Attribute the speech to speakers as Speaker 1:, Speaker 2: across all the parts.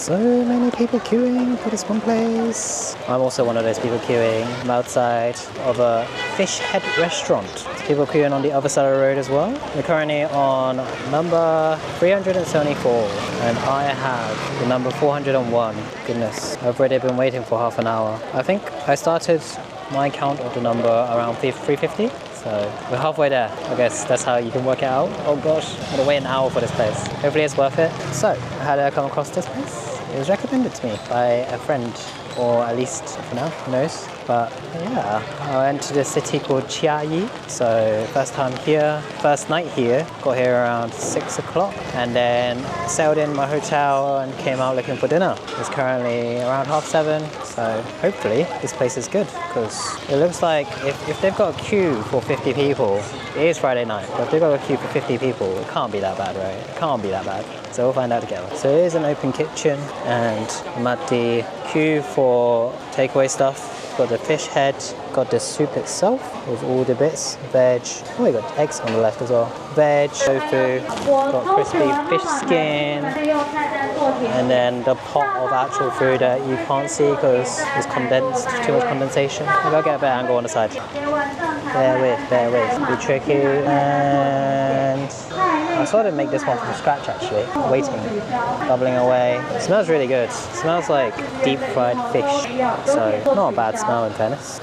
Speaker 1: So many people queuing for this one place. I'm also one of those people queuing. I'm outside of a fish head restaurant. There's people queuing on the other side of the road as well. We're currently on number 374 and I have the number 401. Goodness, I've already been waiting for half an hour. I think I started my count of the number around 350. So we're halfway there. I guess that's how you can work it out. Oh gosh, I had to wait an hour for this place. Hopefully it's worth it. So, how did I come across this place? It was recommended to me by a friend, or at least for now, who knows. But yeah, I went to this city called Chiayi. So first time here, first night here, got here around 6 o'clock and then settled in my hotel and came out looking for dinner. It's currently around 7:30, so hopefully this place is good because it looks like if they've got a queue for 50 people, it is Friday night, but if they've got a queue for 50 people, it can't be that bad, right? It can't be that bad. So we'll find out together. So it is an open kitchen and I'm at the queue for takeaway stuff. Got the fish head, got the soup itself with all the bits, veg. Oh, we got eggs on the left as well. Veg, tofu, got crispy fish skin, and then the pot of actual food that you can't see because it's condensed, too much condensation. I gotta get a better angle on the side. Bear with. Be tricky. And I sort of make this one from scratch actually. Waiting, bubbling away. It smells really good. It smells like deep fried fish. So not a bad smell in fairness.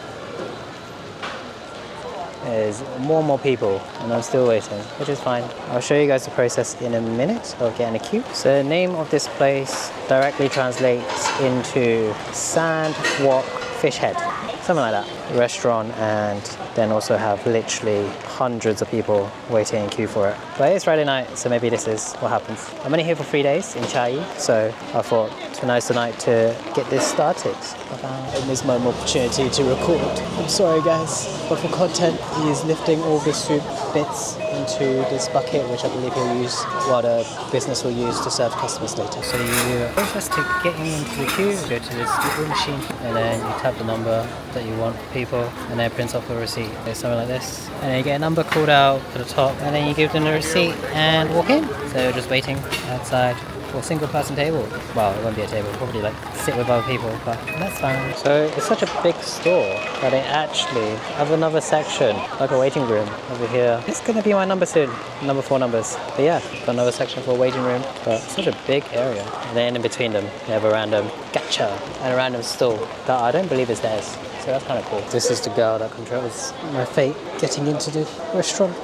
Speaker 1: There's more and more people and I'm still waiting, which is fine. I'll show you guys the process in a minute of getting a queue. So the name of this place directly translates into sand wok fish head. Something like that. Restaurant, and then also have literally hundreds of people waiting in queue for it. But it's Friday night, so maybe this is what happens. I'm only here for 3 days in Chiayi, so I thought tonight's the night to get this started. I missed my opportunity to record. I'm sorry guys, but for content, he is lifting all the soup bits into this bucket, which I believe he'll use, what a business will use to serve customers later. So you process to getting into the queue, go to this little machine, and then you type the number that you want for people, and then it prints off a receipt. It's something like this. And then you get a number called out at the top, and then you give them the receipt and walk in. So just waiting outside for a single person table. Well, it won't be a table, probably like sit with other people, but that's fine. So it's such a big store that they actually have another section, like a waiting room over here. It's gonna be my number soon, number 4 numbers. But yeah, got another section for a waiting room, but such a big area. And then in between them, you have a random gacha and a random stool that I don't believe is theirs. So that's kind of cool. This is the girl that controls my fate getting into the restaurant.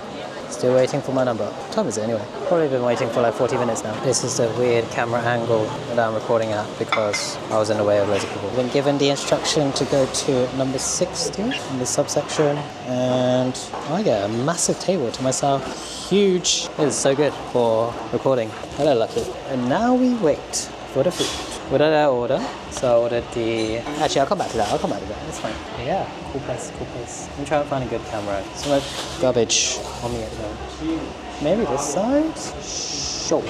Speaker 1: Still waiting for my number. What time is it anyway? Probably been waiting for like 40 minutes now. This is the weird camera angle that I'm recording at because I was in the way of loads of people. I've been given the instruction to go to number 60 in this subsection, and I get a massive table to myself. Huge. It is so good for recording. Hello, Lucky. And now we wait for the food. What did I order? So I ordered the... Actually, I'll come back to that. It's fine. But yeah, cool place. Let me try and find a good camera. So much garbage on me at the moment. Maybe this side? Sure.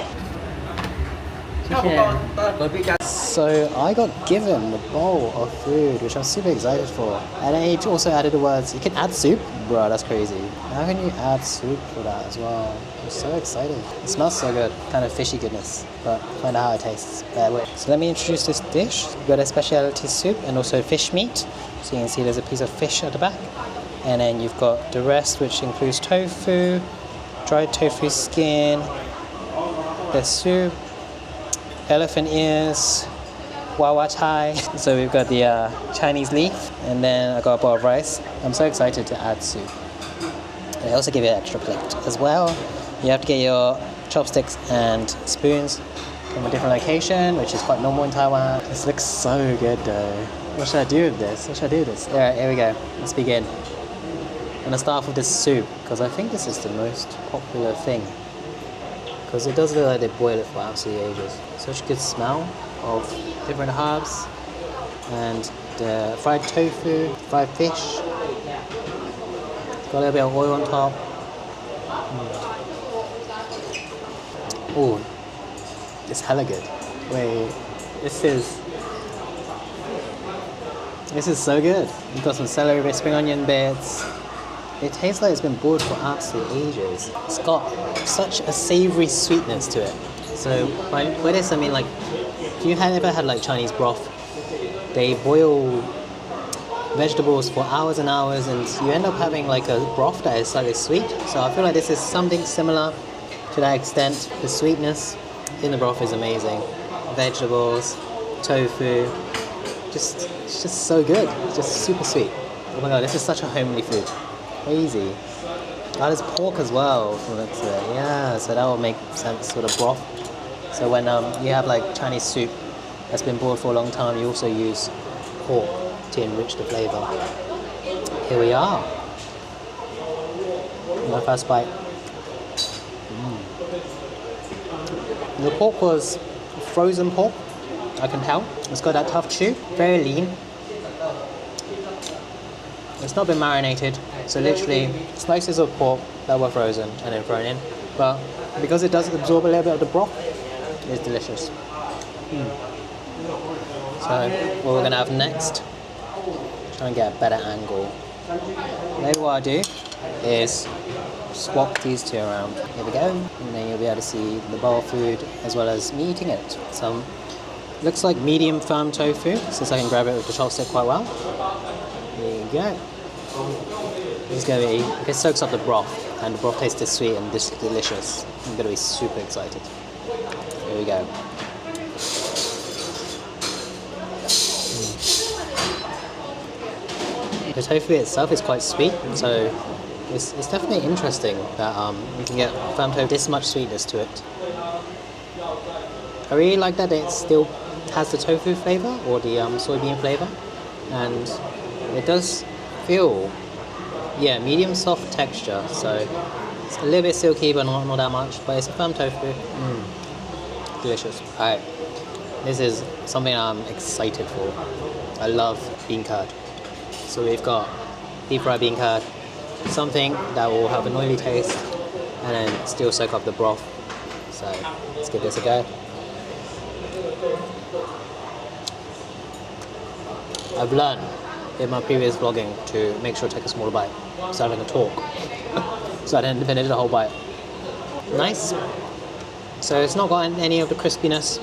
Speaker 1: Yeah. So I got given a bowl of food, which I'm super excited for. And then he also added the words, you can add soup? Bro, that's crazy. How can you add soup for that as well? I'm so excited. It smells so good, kind of fishy goodness, but find out how it tastes. So let me introduce this dish. We've got a specialty soup and also fish meat. So you can see there's a piece of fish at the back. And then you've got the rest, which includes tofu, dried tofu skin, the soup, elephant ears, wawa chai. So we've got the Chinese leaf, and then I got a bowl of rice. I'm so excited to add soup. They also give you an extra plate as well. You have to get your chopsticks and spoons from a different location, which is quite normal in Taiwan. This looks so good though. What should I do with this? Alright, here we go. Let's begin. I'm gonna start off with this soup, because I think this is the most popular thing. Because it does look like they boil it for absolutely ages. Such a good smell of different herbs. And the fried tofu, fried fish. Got a little bit of oil on top. Oh, it's hella good. Wait, this is so good. You've got some celery bits, spring onion bits. It tastes like it's been boiled for absolute ages. It's got such a savoury sweetness to it. So by this I mean like If you have ever had like Chinese broth, they boil vegetables for hours and hours, and you end up having like a broth that is slightly sweet. So I feel like this is something similar to that extent. The sweetness in the broth is amazing. Vegetables, tofu, it's just so good. It's just super sweet. Oh my god, this is such a homely food. Crazy. Oh, there's pork as well from the looks of it. Yeah, so that will make sense for the broth. So when you have like Chinese soup that's been boiled for a long time, you also use pork to enrich the flavour. Here we are. My first bite. The pork was frozen pork, I can tell. It's got that tough chew, very lean. It's not been marinated, so literally slices of pork that were frozen and then thrown in. But because it does absorb a little bit of the broth, it's delicious. So what we're gonna have next, try and get a better angle. Maybe what I'll do is swap these two around. Here we go, and then you'll be able to see the bowl of food as well as me eating it. Some looks like medium firm tofu, since I can grab it with the chopstick quite well. There you go. This is going to be, it soaks up the broth, and the broth tastes sweet and this is delicious. I'm going to be super excited. Here we go. The tofu itself is quite sweet, so it's definitely interesting that you can get firm tofu this much sweetness to it. I really like that it still has the tofu flavour or the soybean flavour, and it does feel, medium soft texture, so it's a little bit silky but not that much, but it's a firm tofu. Delicious. Alright, this is something I'm excited for. I love bean curd. So we've got deep fried bean curd, something that will have an oily taste and then still soak up the broth. So let's give this a go. I've learned in my previous vlogging to make sure to take a smaller bite so I can talk. So I didn't finish the whole bite. Nice. So it's not got any of the crispiness,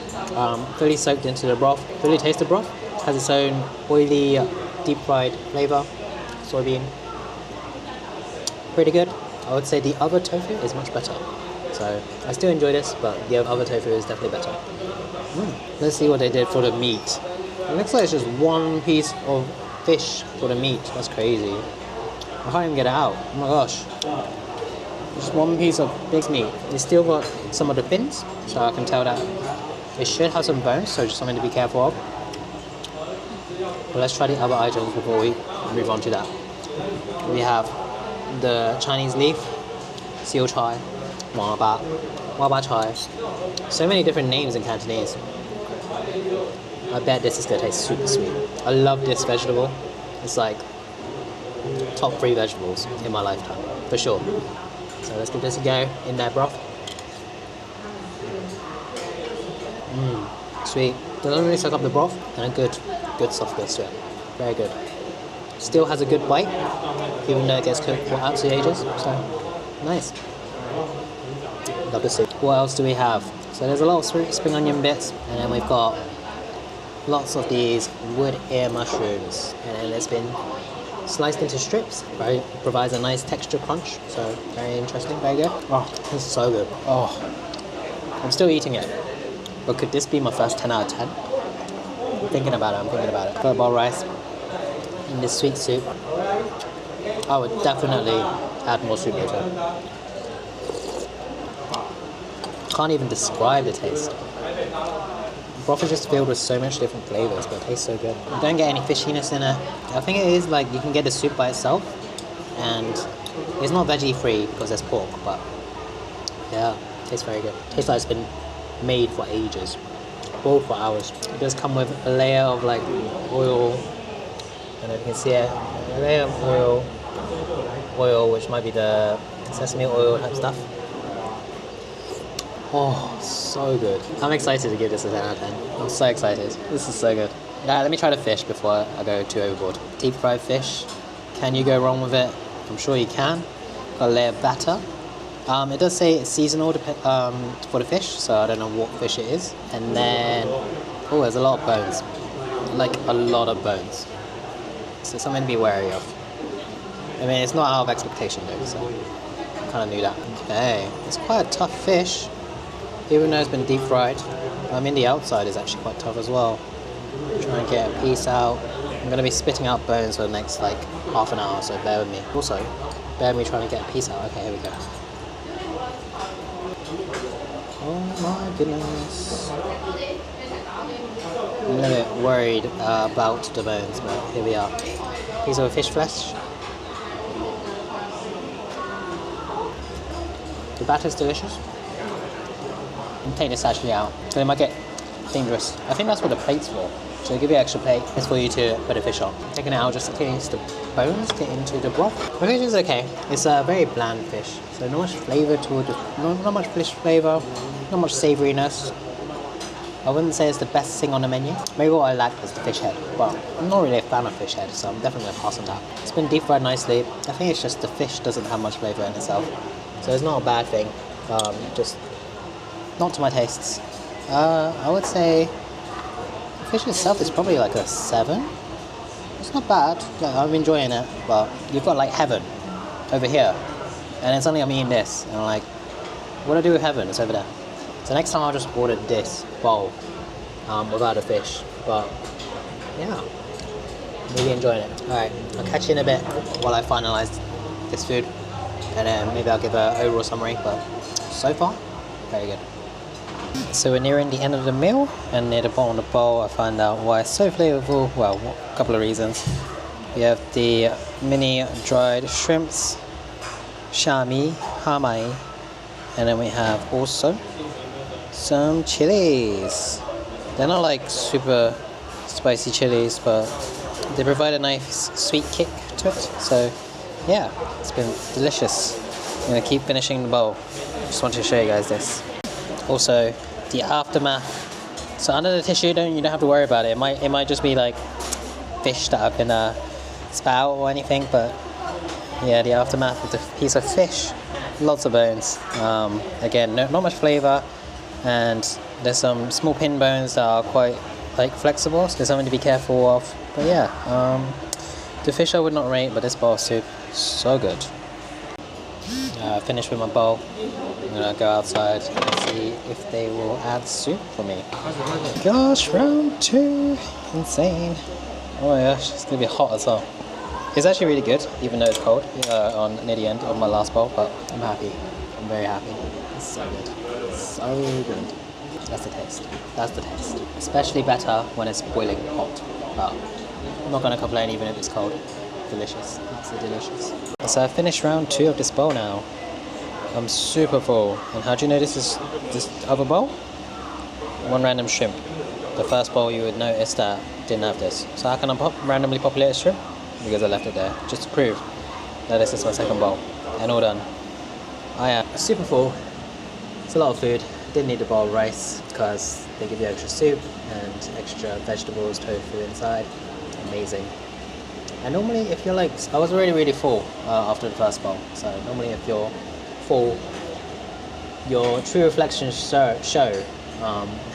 Speaker 1: fully soaked into the broth, fully tasted broth. Has its own oily, deep fried flavour, soybean. Pretty good. I would say the other tofu is much better. So I still enjoy this, but the other tofu is definitely better. Let's see what they did for the meat. It looks like it's just one piece of fish for the meat. That's crazy. I can't even get it out. Oh my gosh. Just one piece of big meat. They still got some of the fins, so I can tell that it should have some bones, so just something to be careful of. But let's try the other items before we move on to that. We have the Chinese leaf, seal chai, waba chai. So many different names in Cantonese. I bet this is going to taste super sweet. I love this vegetable. It's like top 3 vegetables in my lifetime, for sure. So let's give this a go in that broth. Sweet. Doesn't really soak up the broth, and a good softness to it. Very good. Still has a good bite, even though it gets cooked for absolute ages. So nice. Love the soup. What else do we have? So there's a lot of spring onion bits, and then we've got lots of these wood ear mushrooms, and then it's been sliced into strips. Right, provides a nice texture crunch. So very interesting, very good. Oh, this is so good. Oh, I'm still eating it. But could this be my first 10 out of 10? I'm thinking about it. Football rice in this sweet soup. I would definitely add more soup later. Can't even describe the taste. The broth is just filled with so much different flavors, but it tastes so good. You don't get any fishiness in it. I think it is like you can get the soup by itself, and it's not veggie free because there's pork, but yeah, it tastes very good. It tastes like it's been made for ages, boiled for hours. It does come with a layer of like oil, and if you can see it, a layer of oil which might be the sesame oil type stuff. Oh, so good. I'm excited to give this a 10 out of 10. I'm so excited. This is so good. Now, let me try the fish before I go too overboard. Deep fried fish. Can you go wrong with it? I'm sure you can. Got a layer of batter. It does say it's seasonal for the fish, so I don't know what fish it is. And then Oh, there's a lot of bones. Like a lot of bones. So something to be wary of. I mean, it's not out of expectation though, so I kind of knew that. Okay, it's quite a tough fish, even though it's been deep fried. I mean, the outside is actually quite tough as well. Try and get a piece out. I'm going to be spitting out bones for the next like half an hour, so bear with me. Also, bear with me trying to get a piece out. Okay, here we go. Oh my goodness. I'm a little bit worried about the bones, but here we are. Piece of fish flesh. The batter's delicious. I'm taking this actually out, because it might get dangerous. I think that's what the plate's for. So they give you an extra plate. It's for you to put a fish on. Taking it out just in case the bones get into the broth. The fish is okay. It's a very bland fish, so not much flavour to it. Not much fish flavour. Not much savouriness. I wouldn't say it's the best thing on the menu. Maybe what I lack is the fish head, but I'm not really a fan of fish head, so I'm definitely going to pass on that. It's been deep fried nicely. I think it's just the fish doesn't have much flavour in itself, so it's not a bad thing. Just not to my tastes. I would say the fish itself is probably like a 7. It's not bad. Yeah, I'm enjoying it, but you've got like heaven over here, and it's only I'm eating this, and I'm like, what do I do with heaven? It's over there. So next time I'll just order this bowl without a fish. But yeah, really enjoying it. Alright, I'll catch you in a bit while I finalise this food, and then maybe I'll give an overall summary, but so far, very good. So we're nearing the end of the meal, and near the bottom of the bowl I find out why it's so flavourful. Well, a couple of reasons. We have the mini dried shrimps, shami, hamai, and then we have also some chilies. They're not like super spicy chilies, but they provide a nice sweet kick to it. So yeah, it's been delicious. I'm gonna keep finishing the bowl. Just wanted to show you guys this. Also, the aftermath. So under the tissue, you don't have to worry about it. It might just be like fish that have been spat out or anything, but yeah, the aftermath of the piece of fish. Lots of bones. Again, not much flavour, and there's some small pin bones that are quite like flexible, so there's something to be careful of. But yeah, the fish I would not rate, but this bowl of soup, so good. Finished with my bowl. I'm gonna go outside and see if they will add soup for me. Gosh, round 2, insane. Oh my gosh, it's gonna be hot as well. It's actually really good, even though it's cold near the end of my last bowl, but I'm happy. I'm very happy. It's so good. So good. That's the taste. That's the taste. Especially better when it's boiling hot. But I'm not going to complain even if it's cold. Delicious. Absolutely delicious. So I finished round 2 of this bowl now. I'm super full. And how do you know this is this other bowl? One random shrimp. The first bowl you would notice that didn't have this. So how can I randomly populate a shrimp? Because I left it there, just to prove that this is my second bowl. And all done. I am super full. It's a lot of food. Didn't need a bowl of rice because they give you extra soup and extra vegetables, tofu inside. Amazing. And normally if you're like, I was really full after the first bowl. So normally if you're full, your true reflections show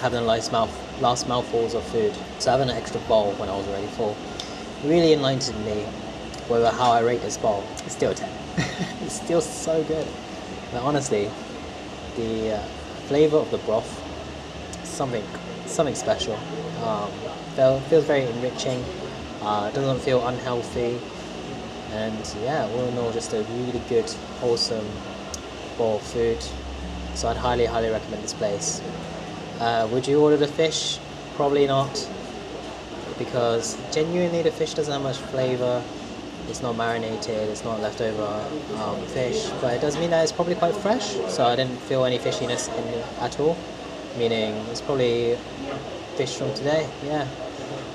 Speaker 1: having last mouthfuls of food. So having an extra bowl when I was already full really enlightened me with how I rate this bowl. It's still a 10. It's still so good. But honestly, the flavour of the broth, something special. Feels very enriching. Doesn't feel unhealthy. And yeah, all in all, just a really good, wholesome bowl of food. So I'd highly recommend this place. Would you order the fish? Probably not, because genuinely the fish doesn't have much flavour. It's not marinated, it's not leftover fish, but it does mean that it's probably quite fresh, so I didn't feel any fishiness in it at all, meaning it's probably fish from today, yeah.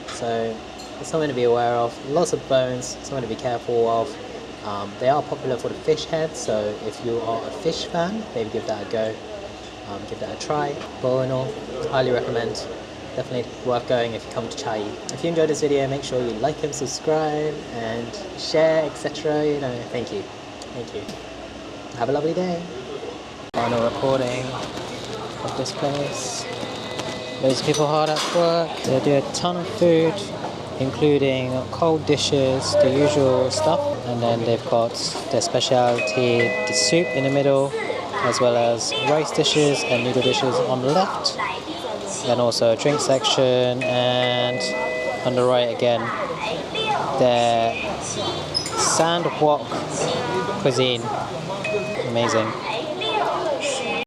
Speaker 1: So it's something to be aware of. Lots of bones, something to be careful of. They are popular for the fish head, so if you are a fish fan, maybe give that a go, give that a try. But all in all, highly recommend. Definitely worth going if you come to Chiayi. If you enjoyed this video, make sure you like and subscribe and share, etc. You know, thank you. Have a lovely day. Final recording of this place. Loads of people hard at work. They do a ton of food, including cold dishes, the usual stuff. And then they've got their specialty, the soup in the middle, as well as rice dishes and noodle dishes on the left. Then also a drink section, and on the right again, their sand wok cuisine. Amazing.